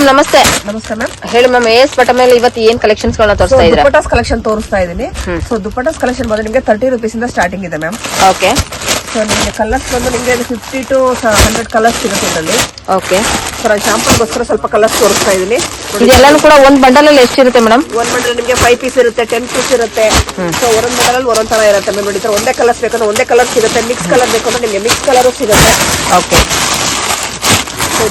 ನಮಸ್ತೆ. ನಮಸ್ತೆ ಮ್ಯಾಮ್. ಹೇಳಿ ಮ್ಯಾಮ್, ಎಸ್ ಬಟ ಮೇಲೆ ಇವತ್ತು ಏನ್ ಕಲೆಕ್ಷನ್ಸ್ ಗಳನ್ನ ತೋರಿಸ್ತಾ ಇದ್ದೀರಾ? ದುಪಟ್ಟಾಸ್ ಕಲೆಕ್ಷನ್ ತೋರಿಸ್ತಾ ಇದ್ದೀನಿ. ಸೊ ದುಪಟ್ಟಾಸ್ ಕಲೆಕ್ಷನ್ ಬಂದು ನಿಮಗೆ 30 ರೂಪೀಸ್ ಇಂದ ಸ್ಟಾರ್ಟಿಂಗ್ ಇದೆ ಮ್ಯಾಮ್. ಓಕೆ. ಸೊ ನಿಮಗೆ ಕಲರ್ಸ್ ಬಂದು ನಿಮಗೆ 50 to 100 ಕಲರ್ಸ್ ಸಿಗುತ್ತೆ ಇದರಲ್ಲಿ. ಓಕೆ. ಸರ್ ಶಾಂಪಲ್ಗೋಸ್ಕರ ಸ್ವಲ್ಪ ಕಲರ್ಸ್ ತೋರಿಸ್ತಾ ಇದ್ದೀನಿ. ಇದೆಲ್ಲಾನು ಕೂಡ ಒಂದ್ ಬಂಡಲ್ ಅಲ್ಲಿ ಎಷ್ಟಿರುತ್ತೆ ಮೇಡಮ್? ಒಂದ್ ಬಂಡಲ್ ನಿಮಗೆ 5 ಪೀಸ್ ಇರುತ್ತೆ, 10 ಪೀಸ್ ಇರುತ್ತೆ. ಸೊ ಒಂದೊಂದು ಬಂಡಲ್ ಅಲ್ಲಿ ಒಂದೊಂದ್ ತರ ಇರುತ್ತೆ ಮ್ಯಾಮ್. ನೋಡಿ, ಒಂದೇ ಕಲರ್ಸ್ ಬೇಕಂದ್ರೆ ಒಂದೇ ಕಲರ್ ಸಿಗುತ್ತೆ, ಮಿಕ್ಸ್ ಕಲರ್ ಬೇಕಂದ್ರೆ ನಿಮಗೆ ಮಿಕ್ಸ್ ಕಲರ್ ಸಿಗುತ್ತೆ. ಓಕೆ.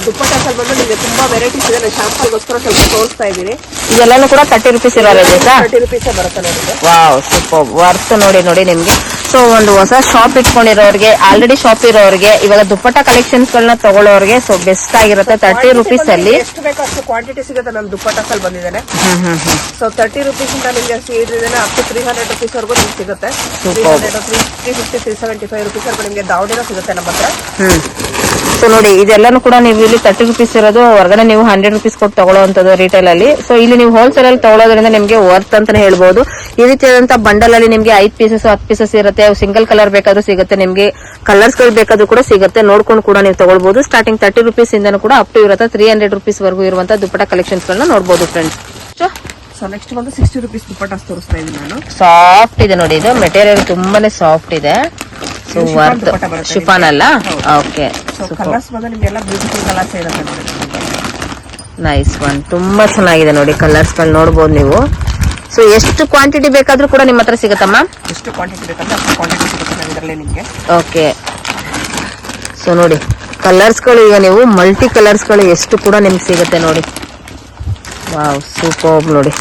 ದುಪಟ್ಟಾಸ್ ಬಂದು ನಿಮಗೆ ತುಂಬಾ ವೆರೈಟೀಸ್ ಇದೆ. ನಾನು ಶಾಂಪಲ್ಗೋಸ್ಕರ ಸ್ವಲ್ಪ ತೋರಿಸ್ತಾ ಇದ್ದೀನಿ. ಇದೆಲ್ಲಾನು ಕೂಡ 30 ರೂಪೀಸ್ ಇರೋ ರೇಂಜ್ 30 ರೂಪೀಸ್ ಬರುತ್ತೆ ನೋಡಿ. Wow, super worth. ನೋಡಿ ನಿಮ್ಗೆ. ಸೊ ಒಂದು ಹೊಸ ಶಾಪ್ ಇಟ್ಕೊಂಡಿರೋರಿಗೆ, ಆಲ್ರೆಡಿ ಶಾಪ್ ಇರೋರಿಗೆ, ಇವಾಗ ದುಪ್ಪಟ್ಟ ಕಲೆಕ್ಷನ್ಸ್ ಗಳನ್ನ ತಗೊಳ್ಳೋರಿಗೆ ಸೊ ಬೆಸ್ಟ್ ಆಗಿರುತ್ತೆ. 30 ರೂಪೀಸ್ ಅಲ್ಲಿ ಎಷ್ಟು ಬೇಕು ಅಷ್ಟು ಕ್ವಾಂಟಿಟಿ ಸಿಗುತ್ತೆ ಮ್ಯಾಮ್. ದುಪಟ್ಟಾಸ್ ಅಲ್ಲಿ ಬಂದಿದ್ದೇನೆ. ಸೊ 30 ರೂಪೀಸ್ ಇಂದ ನಿಮಗೆ ಸೀಡಿದ್ದೇನೆ ಅಪ್ ಟು 300 ರೂಪೀಸ್ ವರೆಗೂ ನಿಮ್ಗೆ ಸಿಗುತ್ತೆ. 300, 350, 375 ರೂಪೀಸ್ ವರೆಗೂ ನಿಮಗೆ ದಾವಣಿನೂ ಸಿಗುತ್ತೆ ನಮ್ಮ ಹತ್ರ. ಸೊ ನೋಡಿ, ಇದೆಲ್ಲಾನು ಕೂಡ ನೀವು ಇಲ್ಲಿ 30 ರೂಪೀಸ್ ಇರೋದು, ಹೊರಗಡೆ ನೀವು 100 ರೂಪೀಸ್ ಕೊಟ್ಟು ತಗೊಳ್ಳೋವಂಥದ್ದು ರಿಟೇಲ್ ಅಲ್ಲಿ. ಸೊ ಇಲ್ಲಿ ನೀವು ಹೋಲ್ಸೇಲ್ ಅಲ್ಲಿ ತಗೊಳ್ಳೋದ್ರಿಂದ ನಿಮಗೆ ವರ್ತ್ ಅಂತಾನೆ ಹೇಳ್ಬಹುದು. ಈ ರೀತಿಯಾದಂತಹ ಬಂಡಲ್ ಅಲ್ಲಿ ನಿಮಗೆ 5 ಪೀಸಸ್ 10 ಪೀಸಸ್ ಇರುತ್ತೆ. ಸಿಂಗಲ್ ಕಲರ್ ಬೇಕಾದ್ರೂ ಸಿಗುತ್ತೆ, ನಿಮಗೆ ಕಲರ್ಸ್ ಗಳು ಬೇಕಾದ್ರೂ ಕೂಡ ಸಿಗುತ್ತೆ. ನೋಡ್ಕೊಂಡು ಕೂಡ ನೀವು ತಗೊಳ್ಬಹುದು. ಸ್ಟಾರ್ಟಿಂಗ್ 30 ರೂಪೀಸ್ ಇಂದನೂ ಕೂಡ ಅಪ್ ಟು ಇರುತ್ತೆ 300 ರೂಪೀಸ್ ವರೆಗೂ ಇರುವಂತಹ ದುಪ್ಪಟ್ಟ ಕಲೆಕ್ಷನ್ಸ್ ಗಳನ್ನ ನೋಡಬಹುದು ಫ್ರೆಂಡ್ಸ್. ಸೊ ನೆಕ್ಸ್ಟ್ ಬಂದು 60 ರೂಪೀಸ್ ದುಪಟ್ಟಾಸ್ ತೋರಿಸ್ತಾ ಇದ್ದೀನಿ ನಾನು. ಸಾಫ್ಟ್ ಇದೆ ನೋಡಿ, ಇದು ಮೆಟೀರಿಯಲ್ ತುಂಬಾನೇ ಸಾಫ್ಟ್ ಇದೆ. ಸೊ ವರ್ತ್ ಶಿಫಾನ್ ಅಲ್ಲ? ಓಕೆ. ಕಲರ್ಸ್ ಬಂದು ನಿಮ್ಗೆಲ್ಲ ಬ್ಯೂಟಿಫುಲ್ ಕಲರ್ಸ್ ಇರುತ್ತೆ. Nice one. ತುಂಬಾ ಚೆನ್ನಾಗಿದೆ ನೋಡಿ, ಕಲರ್ಸ್ ಗಳು ನೋಡಬಹುದು ನೀವು. ಸೊ ಎಷ್ಟು ಕ್ವಾಂಟಿಟಿ ಬೇಕಾದ್ರೂ ಕೂಡ ನಿಮ್ಮ ಹತ್ರ ಸಿಗುತ್ತಮ್ಮ? ಎಷ್ಟು ಕ್ವಾಂಟಿಟಿ ಬೇಕಂದ್ರೆ ಅಷ್ಟು ಕ್ವಾಂಟಿಟಿ ಸಿಗುತ್ತೆ ಇದರಲ್ಲಿ ನಿಮಗೆ. ಓಕೆ. ಸೊ ನೋಡಿ, ಕಲರ್ಸ್ ಗಳು ಈಗ ನೀವು ಮಲ್ಟಿ ಕಲರ್ಸ್ ಗಳು ಎಷ್ಟು ಕೂಡ ನಿಮ್ಗೆ ಸಿಗುತ್ತೆ ನೋಡಿ. ವಾವ್, ಸೂಪರ್ ನೋಡಿ.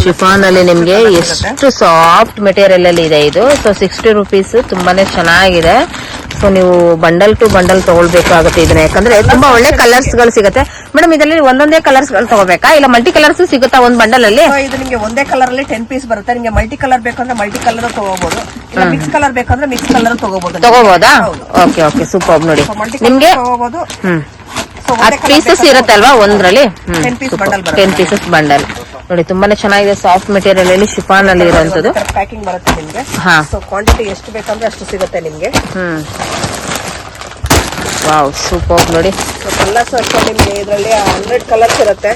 ಶಿಫಾನ್ ಅಲ್ಲಿ ನಿಮ್ಗೆ ಎಷ್ಟು ಸಾಫ್ಟ್ ಮೆಟೀರಿಯಲ್ ಅಲ್ಲಿ ಇದೆ ಇದು. ಸೊ 60 ರೂಪೀಸ್ ತುಂಬಾನೇ ಚೆನ್ನಾಗಿದೆ. ಸೊ ನೀವು ಬಂಡಲ್ ಟು ಬಂಡಲ್ ತಗೊಳ್ಬೇಕಾಗುತ್ತೆ ಇದನ್ನ, ಯಾಕಂದ್ರೆ ತುಂಬಾ ಒಳ್ಳೆ ಕಲರ್ಸ್ ಗಳು ಸಿಗುತ್ತೆ. ಮೇಡಮ್, ಇದರಲ್ಲಿ ಒಂದೊಂದೇ ಕಲರ್ಸ್ ಗಳು ತಗೋಬೇಕಾ, ಇಲ್ಲ ಮಲ್ಟಿ ಕಲರ್ಸ್ ಸಿಗುತ್ತಾ ಒಂದ್ ಬಂಡಲ್ ಅಲ್ಲಿ? ಇದು ನಿಮಗೆ ಒಂದೇ ಕಲರ್ ಅಲ್ಲಿ 10 ಪೀಸ್ ಬರುತ್ತೆ. ನಿಮಗೆ ಮಲ್ಟಿ ಕಲರ್ ಬೇಕಂದ್ರೆ ಮಲ್ಟಿ ಕಲರ್ ತಗೋಬಹುದು, ಇಲ್ಲ ಮಿಕ್ಸ್ ಕಲರ್ ಬೇಕಂದ್ರೆ ಮಿಕ್ಸ್ ಕಲರ್ ತಗೋಬಹುದಾ? ಓಕೆ ಓಕೆ, ಸೂಪರ್ ನೋಡಿ ನಿಮ್ಗೆ. 10 ಪೀಸಸ್ ಇರುತ್ತಲ್ವಾ ಒಂದ್ರಲ್ಲಿ? 10 ಪೀಸಸ್ ಬಂಡಲ್ ನೋಡಿ, ತುಂಬಾನೇ ಚೆನ್ನಾಗಿದೆ. ಸಾಫ್ಟ್ ಮೆಟೀರಿಯಲ್ ಅಲ್ಲಿ ಶಿಫಾನ್ ಅಲ್ಲಿ ಇರುವಂತದ್ದು ಪ್ಯಾಕಿಂಗ್ ಬರುತ್ತೆ ನಿಮ್ಗೆ. ಸೊ ಕ್ವಾಂಟಿಟಿ ಎಷ್ಟು ಬೇಕಂದ್ರೆ ಅಷ್ಟು ಸಿಗುತ್ತೆ ನಿಮ್ಗೆ. ವಾವ್, ಸೂಪರ್ ನೋಡಿ. ಸೊ ಕಲರ್ಸ್ ಅಷ್ಟೇ ನಿಮ್ಗೆ ಇದರಲ್ಲಿ 100 ಕಲರ್ಸ್ ಇರುತ್ತೆ.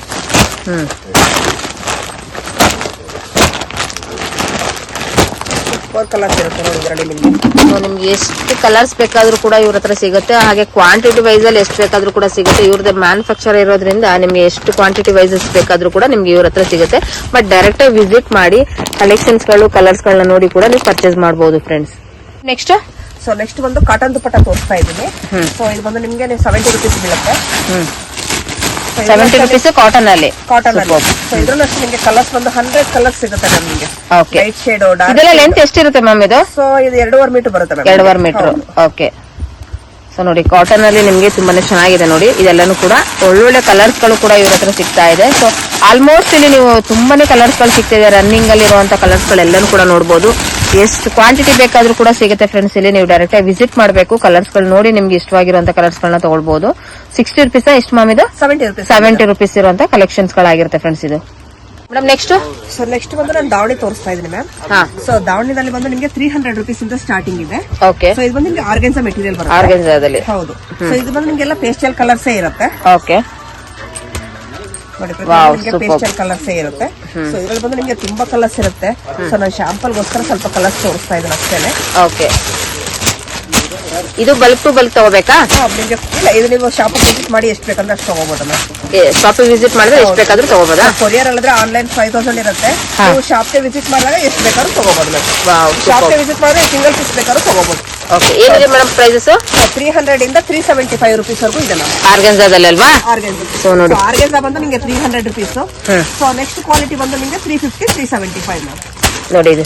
4 ಕಲರ್ಸ್ ಇರುತ್ತೆ ನೋಡಿ ಇದರಲ್ಲಿ ನಿಮ್ಗೆ. ಸೊ ನಿಮ್ಗೆ ಎಷ್ಟು ಕಲರ್ಸ್ ಬೇಕಾದ್ರೂ ಕೂಡ ಇವ್ರ ಹತ್ರ ಸಿಗುತ್ತೆ. ಹಾಗೆ ಕ್ವಾಂಟಿಟಿ ವೈಸ್ ಅಲ್ಲಿ ಎಷ್ಟು ಬೇಕಾದ್ರೂ ಕೂಡ ಸಿಗುತ್ತೆ. ಇವ್ರದ್ದು ಮ್ಯಾನುಫ್ಯಾಕ್ಚರ್ ಇರೋದ್ರಿಂದ ನಿಮ್ಗೆ ಎಷ್ಟು ಕ್ವಾಂಟಿಟಿ ವೈಸಸ್ ಬೇಕಾದ್ರೂ ಕೂಡ ನಿಮ್ಗೆ ಇವ್ರ ಹತ್ರ ಸಿಗುತ್ತೆ. ಬಟ್ ಡೈರೆಕ್ಟ್ ಆಗಿ ವಿಸಿಟ್ ಮಾಡಿ ಕಲೆಕ್ಷನ್ಸ್ ಗಳು, ಕಲರ್ಸ್ ಗಳನ್ನ ನೋಡಿ ಕೂಡ ನೀವು ಪರ್ಚೇಸ್ ಮಾಡಬಹುದು ಫ್ರೆಂಡ್ಸ್. ನೆಕ್ಸ್ಟ್ ಬಂದು ಕಾಟನ್ ದುಪಟ್ಟ ತೋರಿಸ್ತಾ ಇದ್ದೀನಿ. ಸೊ ಇದು ಬಂದು ನಿಮ್ಗೆ 70 ರೂಪೀಸ್ ಬೀಳುತ್ತೆ. 70 ರೂಪೀಸ್ ಕಾಟನ್ ಅಲ್ಲಿ. ಸೊ ಇದ್ರಲ್ಲಿ ಅಷ್ಟು ನಿಮಗೆ ಕಲರ್ಸ್ ಬಂದು 100 ಕಲರ್ಸ್ ಸಿಗುತ್ತೆ ನಮಗೆ. ಲೈಟ್ ಶೇಡ್, ಇದೆಲ್ಲ ಲೆಂತ್ ಎಷ್ಟಿರುತ್ತೆ ಮ್ಯಾಮ್ ಇದು? ಸೊ ಇದು 2.5 ಮೀಟರ್ ಬರುತ್ತೆ. 2.5 ಮೀಟರ್. ಓಕೆ. ಸೊ ನೋಡಿ, ಕಾಟನ್ ಅಲ್ಲಿ ನಿಮ್ಗೆ ತುಂಬಾನೇ ಚೆನ್ನಾಗಿದೆ ನೋಡಿ. ಇದೆಲ್ಲಾನು ಕೂಡ ಒಳ್ಳೊಳ್ಳೆ ಕಲರ್ಸ್ ಗಳು ಕೂಡ ಇವ್ರ ಹತ್ರ ಸಿಗ್ತಾ ಇದೆ. ಸೊ ಆಲ್ಮೋಸ್ಟ್ ಇಲ್ಲಿ ನೀವು ತುಂಬಾನೇ ಕಲರ್ಸ್ ಗಳು ಸಿಗ್ತಾ ಇದೆ. ರನ್ನಿಂಗ್ ಅಲ್ಲಿ ಇರುವಂತ ಕಲರ್ಸ್ ಗಳೆಲ್ಲಾನು ಕೂಡ ನೋಡಬಹುದು. ಎಷ್ಟು ಕ್ವಾಂಟಿಟಿ ಬೇಕಾದ್ರೂ ಕೂಡ ಸಿಗುತ್ತೆ ಫ್ರೆಂಡ್ಸ್. ಇಲ್ಲಿ ನೀವು ಡೈರೆಕ್ಟ್ ಆಗಿ ವಿಸಿಟ್ ಮಾಡಬೇಕು. ಕಲರ್ಸ್ ಗಳು ನೋಡಿ ನಿಮ್ಗೆ ಇಷ್ಟವಾಗಿರುವಂತ ಕಲರ್ಸ್ ಗಳನ್ನ ತಗೊಳ್ಬಹುದು. 60 ರೂಪೀಸ್ ಎಷ್ಟು ಮ್ಯಾಮ್ ಇದು? 70 ರೂಪೀಸ್ ಇರುವಂತ ಕಲೆಕ್ಷನ್ಸ್ ಗಳಾಗಿರುತ್ತೆ ಫ್ರೆಂಡ್ಸ್ ಇದು. ಮೇಡಮ್ ನೆಕ್ಸ್ಟ್ ಬಂದು ನಾನು ದಾವಣಿ ತೋರಿಸ್ತಾ ಇದ್ದೀನಿ ಮ್ಯಾಮ್. ಸೊ ದಾವಣಿದಲ್ಲಿ ಬಂದು ನಿಮಗೆ 300 ರೂಪೀಸ್ ಇಂದ ಸ್ಟಾರ್ಟಿಂಗ್ ಇದೆ. ಓಕೆ. ಸೊ ಇದು ಬಂದು ನಿಮಗೆ ಆರ್ಗೆನ್ಸಾ ಮೆಟೀರಿಯಲ್ ಬರುತ್ತೆ. ಆರ್ಗೆನ್ಸಾದಲ್ಲಿ ಹೌದು. ಸೊ ಇದು ಬಂದು ನಿಮಗೆಲ್ಲ ಪೇಸ್ಟಲ್ ಕಲರ್ಸ್ ಇರುತ್ತೆ. ಓಕೆ. ಪೇಸ್ಟಲ್ ಕಲರ್ಸ್ ಇರುತ್ತೆ. ಸೊ ಇದ್ರಲ್ಲಿ ಬಂದು ನಿಮಗೆ ತುಂಬಾ ಕಲರ್ಸ್ ಇರುತ್ತೆ. ಸೊ ನಾನು ಶಾಂಪಲ್ಗೋಸ್ಕರ ಸ್ವಲ್ಪ ಕಲರ್ಸ್ ತೋರಿಸ್ತಾ ಇದ್ದೀನಿ ಅಷ್ಟೇನೆ. ಓಕೆ. ಇದು ಬಲ್ಕ್ ಟು ಬಲ್ಕ್ ತಗೋಬೇಕಾ? ಇಲ್ಲ, ಇದು ನೀವು ಶಾಪ್ ವಿಸಿಟ್ ಮಾಡಿ ಎಷ್ಟು ಬೇಕಂದ್ರೆ ಅಷ್ಟು ತಗೋಬಹುದು. ಶಾಪ್ ವಿಸಿಟ್ ಮಾಡಿದ್ರೆ ಎಷ್ಟು ಬೇಕಾದ್ರೂ ತಗೋಬಹುದಾ? ಕೊರಿಯರ್ ಅಲ್ಲದ್ರೆ ಆನ್ಲೈನ್ 5000 ಇರುತ್ತೆ. ನೀವು ಶಾಪ್ ವಿಸಿಟ್ ಮಾಡಿದಾಗ ಎಷ್ಟು ಬೇಕಾದ್ರೂ ತಗೋಬಹುದು. ಶಾಪ್ ವಿಸಿಟ್ ಮಾಡಿದ್ರೆ ಸಿಂಗಲ್ ಪೀಸ್ ಬೇಕಾದ್ರೂ ತಗೋಬಹುದು. ಓಕೆ. ಏನಿದೆ ಮೇಡಮ್ ಪ್ರೈಸಸ್? 300 ಇಂದ 375 ರೂಪೀಸ್ ವರೆಗೂ ಇದೆ ಮ್ಯಾಮ್. ಆರ್ಗನ್ಸಾದಲ್ಲಿ ಅಲ್ವಾ? ಸೊ ನೋಡಿ, ಆರ್ಗನ್ಸಾ ಬಂದು ನಿಮಗೆ 300 ರೂಪೀಸ್. ಸೊ ನೆಕ್ಸ್ಟ್ ಕ್ವಾಲಿಟಿ ಬಂದು ನಿಮಗೆ 350, 375 ಮ್ಯಾಮ್. ನೋಡಿ, ಇದು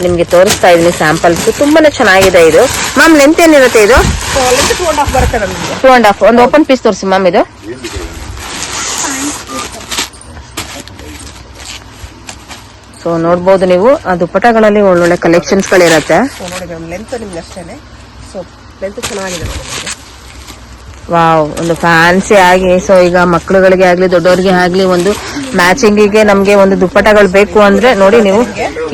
ನಿಮ್ಗೆ ತೋರಿಸ್ತಾ ಇದೀನಿ ಸ್ಯಾಂಪಲ್ಸ್. ತುಂಬಾನೇ ಚೆನ್ನಾಗಿದೆ ಇದು. ಮ್ಯಾಮ್ ಲೆಂತ್ ಏನಿರುತ್ತೆ ಇದು? 2.5 ಬರುತ್ತೆ ನಮಗೆ. 2.5. ಒಂದು ಓಪನ್ ಪೀಸ್ ತೋರಿಸಿ ಮ್ಯಾಮ್ ಇದು. ಸೊ ನೋಡ್ಬೋದು ನೀವು, ಆ ದುಪ್ಪಟಗಳಲ್ಲಿ ಒಳ್ಳೊಳ್ಳೆ ಕಲೆಕ್ಷನ್ಸ್ ಗಳಿರುತ್ತೆ. ಸೊ ನೋಡಿ ಮ್ಯಾಮ್, ಲೆಂತ್ ನಿಮ್ಗೆ ಅಷ್ಟೇನೆ. ಸೊ ಲೆಂತ್ ಚೆನ್ನಾಗಿದೆ. ವಾವ್, ಒಂದು ಫ್ಯಾನ್ಸಿ ಆಗಿ. ಸೊ ಈಗ ಮಕ್ಕಳುಗಳಿಗೆ ಆಗ್ಲಿ ದೊಡ್ಡವರಿಗೆ ಆಗ್ಲಿ ಒಂದು ಮ್ಯಾಚಿಂಗಿಗೆ ನಮ್ಗೆ ಒಂದು ದುಪ್ಪಟ್ಟಗಳು ಬೇಕು ಅಂದ್ರೆ ನೋಡಿ ನೀವು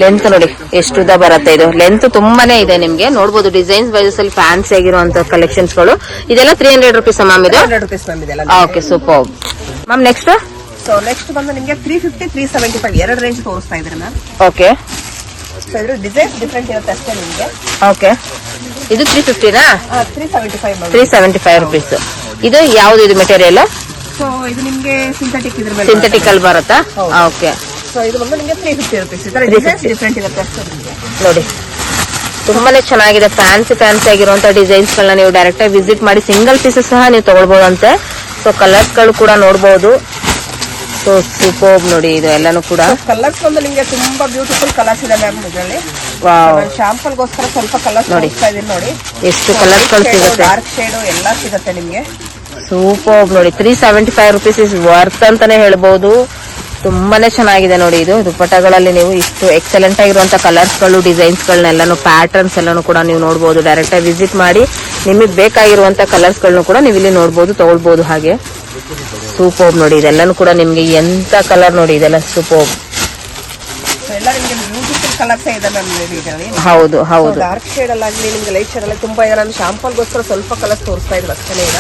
ಲೆಂತ್ ನೋಡಿ ಎಷ್ಟು ಉದ್ದ ಬರುತ್ತೆ. ಇದು ಲೆಂತ್ ತುಂಬಾನೇ ಇದೆ, ನಿಮ್ಗೆ ನೋಡ್ಬೋದು ಡಿಸೈನ್ಸ್ ವೈಸಸ್ ಅಲ್ಲಿ ಫ್ಯಾನ್ಸಿ ಆಗಿರುವಂತ ಕಲೆಕ್ಷನ್ಸ್ ಗಳು. ಇದೆಲ್ಲ 300 ರುಪೀಸ್ ಮ್ಯಾಮ್ ಇದು. 100 rupees ಮ್ಯಾಮ್ ಇದೆಲ್ಲ. Okay, super ma'am. Next so next ಬಂದು ನಿಮ್ಗೆ 350 375 ಎರಡು ರೇಂಜ್ ತೋರಿಸ್ತಾ ಇದ್ದಾರೆ ಮ್ಯಾಮ್. ಓಕೆ, ಸೊ ಇದ್ರ ಡಿಸೈನ್ ಡಿಫ್ರೆಂಟ್ ಇರುತ್ತೆ ಅಷ್ಟೇ ನಿಮ್ಗೆ. ಓಕೆ, ಇದು 350ನಾ? 375 ಮ್ಯಾಮ್. 375 ರುಪೀಸ್. ಇದು ಯಾವ್ದು ಇದು ಮೆಟೀರಿಯಲ್? ಸೊ ಇದು ನಿಮ್ಗೆ ಸಿಂಥೆಟಿಕ್ ಇದ್ರ ಮೇಲೆ ಸಿಂಥೆಟಿಕ್ ಅಲ್ಲಿ ಬರುತ್ತಾ? ಓಕೆ. ಸೊ ಇದು ಬಂದು ನಿಮ್ಗೆ 350 ರುಪೀಸ್. ಇದರ ಡಿಸೈನ್ಸ್ ಡಿಫ್ರೆಂಟ್ ಇರುತ್ತೆ ಅಷ್ಟೇ ನಿಮ್ಗೆ. ನೋಡಿ ತುಂಬಾನೇ ಚೆನ್ನಾಗಿದೆ, ಫ್ಯಾನ್ಸಿ ಆಗಿರುವಂತ ಡಿಸೈನ್ಸ್ ಗಳನ್ನ ನೀವು ಡೈರೆಕ್ಟ್ ಆಗಿ ವಿಸಿಟ್ ಮಾಡಿ ಸಿಂಗಲ್ ಪೀಸಸ್ ಸಹ ನೀವು ತಗೊಳ್ಬಹುದಂತೆ. ಸೊ ಕಲರ್ಸ್ ಗಳು ಕೂಡ ನೋಡಬಹುದು. ಸೊ ಸೂಪರ್ ನೋಡಿ, ಇದು ಎಲ್ಲಾನು ಕೂಡ ಕಲರ್ಸ್ ಬಂದು ನಿಮ್ಗೆ ತುಂಬಾ ಬ್ಯೂಟಿಫುಲ್ ಕಲರ್ಸ್ ಇದೆ ಮ್ಯಾಮ್ ಇದರಲ್ಲಿ. ವಾವ್, ಶಾಂಪಲ್ ಗೋಸ್ಕರ ಸ್ವಲ್ಪ ಕಲರ್ಸ್ ನೋಡ್ತಾ ಇದೀನಿ ನೋಡಿ. ಎಷ್ಟು ಕಲರ್ಸ್ ಗಳು ಸಿಗುತ್ತೆ, ಡಾರ್ಕ್ ಶೇಡ್ ಎಲ್ಲ ಸಿಗುತ್ತೆ ನಿಮ್ಗೆ. ಸೂಪರ್ ನೋಡಿ. 375 ರುಪೀಸ್ ಇಸ್ ವರ್ತ್ ಅಂತಾನೆ ಹೇಳ್ಬಹುದು. ತುಂಬಾನೇ ಚೆನ್ನಾಗಿದೆ ನೋಡಿ. ಇದು ದುಪ್ಪಟ್ಟಗಳಲ್ಲಿ ನೀವು ಇಷ್ಟು ಎಕ್ಸಲೆಂಟ್ ಆಗಿರುವಂತ ಕಲರ್ಸ್ ಗಳು, ಡಿಸೈನ್ಸ್ ಗಳನ್ನೆಲ್ಲಾನು, ಪ್ಯಾಟರ್ನ್ಸ್ ಎಲ್ಲಾನು ಕೂಡ ನೀವು ನೋಡಬಹುದು. ಡೈರೆಕ್ಟ್ ಆಗಿ ವಿಸಿಟ್ ಮಾಡಿ ನಿಮಗೆ ಬೇಕಾಗಿರುವಂತ ಕಲರ್ಸ್ ಗಳನ್ನ ಕೂಡ ನೀವು ಇಲ್ಲಿ ನೋಡಬಹುದು, ತಗೊಳ್ಬಹುದು. ಹಾಗೆ ಸೂಪರ್ ನೋಡಿ, ಇದೆಲ್ಲಾನು ಕೂಡ ನಿಮ್ಗೆ ಎಂತ ಕಲರ್ ನೋಡಿ, ಇದೆಲ್ಲ ಸೂಪರ್. ಎಲ್ಲ ನಿಮ್ಗೆ ಬ್ಯೂಟಿಫುಲ್ ಕಲರ್ಸ್ ಇದೆ ಮ್ಯಾಮ್ ಇದರಲ್ಲಿ. ಹೌದು ಹೌದು, ಡಾರ್ಕ್ ಶೇಡ್ ಅಲ್ಲಾಗ್ಲಿ ನಿಮ್ಗೆ ಲೈಟ್ ಶೇಡ್ ಅಲ್ಲಿ ತುಂಬಾ ಇದೆ. ನಾನು ಶಾಂಪಲ್ ಗೋಸ್ಕರ ಸ್ವಲ್ಪ ಕಲರ್ಸ್ ತೋರಿಸ್ತಾ ಇದ್ರು ಅಷ್ಟೇ ಈಗ.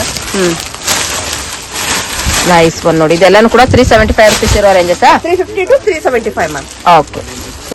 ನೈಸ್ ಒನ್ ನೋಡಿ. ಇದೆಲ್ಲಾನು ಕೂಡ 375 ರುಪೀಸ್ ಇರೋ ರೇಂಜಸ್. 350 to 375 ma'am. ಓಕೆ.